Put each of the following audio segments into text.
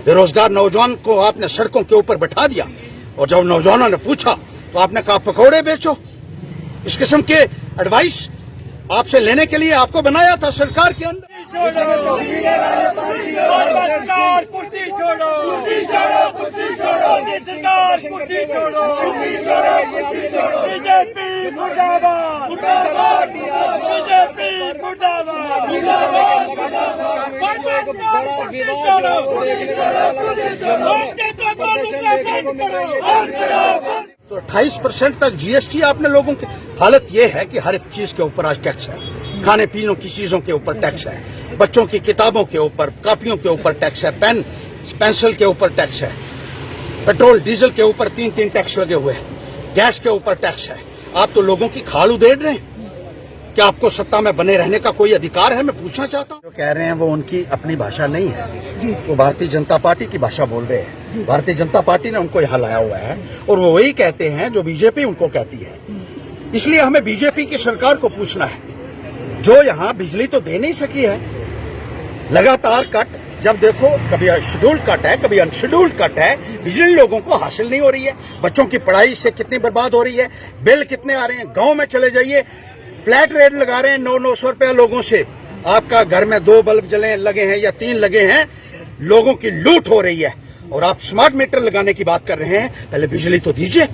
बेरोजगार नौजवान को आपने सड़कों के ऊपर बैठा दिया और जब नौजवानों ने पूछा तो आपने कहा पकौड़े बेचो। इस किस्म के एडवाइस आपसे लेने के लिए आपको बनाया था सरकार के अंदर। तो 28% तक जीएसटी आपने लोगों की हालत ये है कि हर एक चीज के ऊपर आज टैक्स है। खाने पीने की चीजों के ऊपर टैक्स है, बच्चों की किताबों के ऊपर, कॉपियों के ऊपर टैक्स है, पेन पेंसिल के ऊपर टैक्स है, पेट्रोल डीजल के ऊपर 3 टैक्स लगे हुए हैं, गैस के ऊपर टैक्स है। आप तो लोगों की खाल उधेड़ रहे हैं। क्या आपको सत्ता में बने रहने का कोई अधिकार है? मैं पूछना चाहता हूँ। जो कह रहे हैं वो उनकी अपनी भाषा नहीं है, वो भारतीय जनता पार्टी की भाषा बोल रहे हैं। भारतीय जनता पार्टी ने उनको यहाँ लाया हुआ है और वो वही कहते हैं जो बीजेपी उनको कहती है। इसलिए हमें बीजेपी की सरकार को पूछना है, जो यहाँ बिजली तो दे नहीं सकी है, लगातार कट, जब देखो कभी शेड्यूल्ड कट है, कभी अनशेड्यूल्ड कट है, बिजली लोगों को हासिल नहीं हो रही है। बच्चों की पढ़ाई से कितनी बर्बाद हो रही है, बिल कितने आ रहे हैं। गांव में चले जाइए, फ्लैट रेट लगा रहे हैं 900 रुपया लोगों से। आपका घर में 2 बल्ब जले लगे हैं या 3 लगे हैं, लोगों की लूट हो रही है और आप स्मार्ट मीटर लगाने की बात कर रहे हैं। पहले बिजली तो दीजिए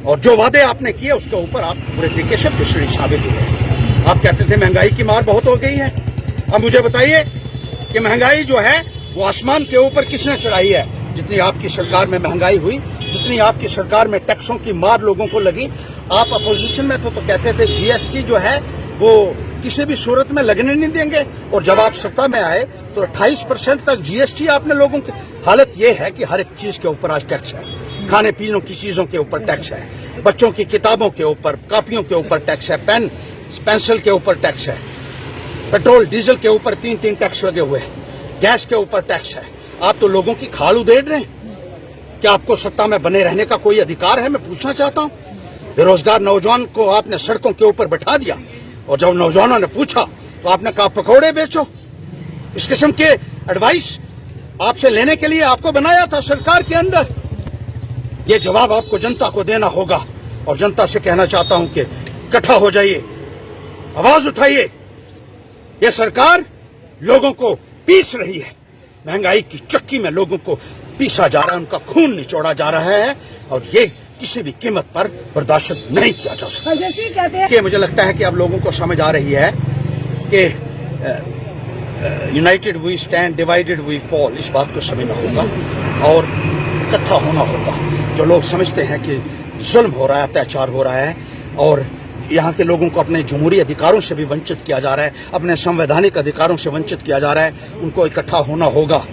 और जो वादे आपने किए उसके ऊपर आप पूरे तरीके से फिसली साबित हुए। आप कहते थे महंगाई की मार बहुत हो गई है। अब मुझे बताइए कि महंगाई जो है वो आसमान के ऊपर किसने चढ़ाई है? जितनी आपकी सरकार में महंगाई हुई, जितनी आपकी सरकार में टैक्सों की मार लोगों को लगी। आप अपोजिशन में तो कहते थे जीएसटी जो है वो किसी भी सूरत में लगने नहीं देंगे और जब आप सत्ता में आए तो 28% तक जीएसटी आपने लोगों की हालत ये है कि हर एक चीज के ऊपर आज टैक्स है। खाने पीने की चीजों के ऊपर टैक्स है, बच्चों की किताबों के ऊपर, कॉपियों के ऊपर टैक्स है, पेन पेंसिल के ऊपर टैक्स है, पेट्रोल डीजल के ऊपर 3 टैक्स लगे हुए हैं, गैस के ऊपर टैक्स है। आप तो लोगों की खाल उधेड़ रहे हैं। क्या आपको सत्ता में बने रहने का कोई अधिकार है? मैं पूछना चाहता हूँ। बेरोजगार नौजवान को आपने सड़कों के ऊपर बैठा दिया और जब नौजवानों ने पूछा तो आपने कहा पकौड़े बेचो। इस किस्म के एडवाइस आपसे लेने के लिए आपको बनाया था सरकार के अंदर। ये जवाब आपको जनता को देना होगा और जनता से कहना चाहता हूं कि इकट्ठा हो जाइए, आवाज उठाइए। ये सरकार लोगों को पीस रही है, महंगाई की चक्की में लोगों को पीसा जा रहा है, उनका खून निचोड़ा जा रहा है और ये किसी भी कीमत पर बर्दाश्त नहीं किया जा सकता। कि मुझे लगता है कि अब लोगों को समझ आ रही है कि united we stand, divided we fall. इस बात को समझना होगा और इकट्ठा होना होगा। जो लोग समझते हैं कि जुल्म हो रहा है, अत्याचार हो रहा है और यहाँ के लोगों को अपने जमहूरी अधिकारों से भी वंचित किया जा रहा है, अपने संवैधानिक अधिकारों से वंचित किया जा रहा है, उनको इकट्ठा होना होगा।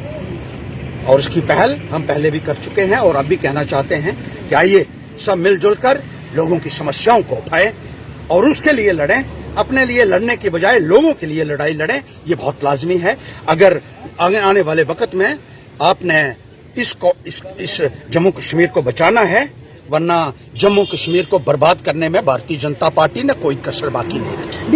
और इसकी पहल हम पहले भी कर चुके हैं और अब भी कहना चाहते हैं कि आइए सब मिलजुल कर लोगों की समस्याओं को उठाएं और उसके लिए लड़ें। अपने लिए लड़ने के बजाय लोगों के लिए लड़ाई लड़ें, ये बहुत लाजमी है। अगर आने वाले वक्त में आपने इस जम्मू कश्मीर को बचाना है, वरना जम्मू कश्मीर को बर्बाद करने में भारतीय जनता पार्टी ने कोई कसर बाकी नहीं रखी।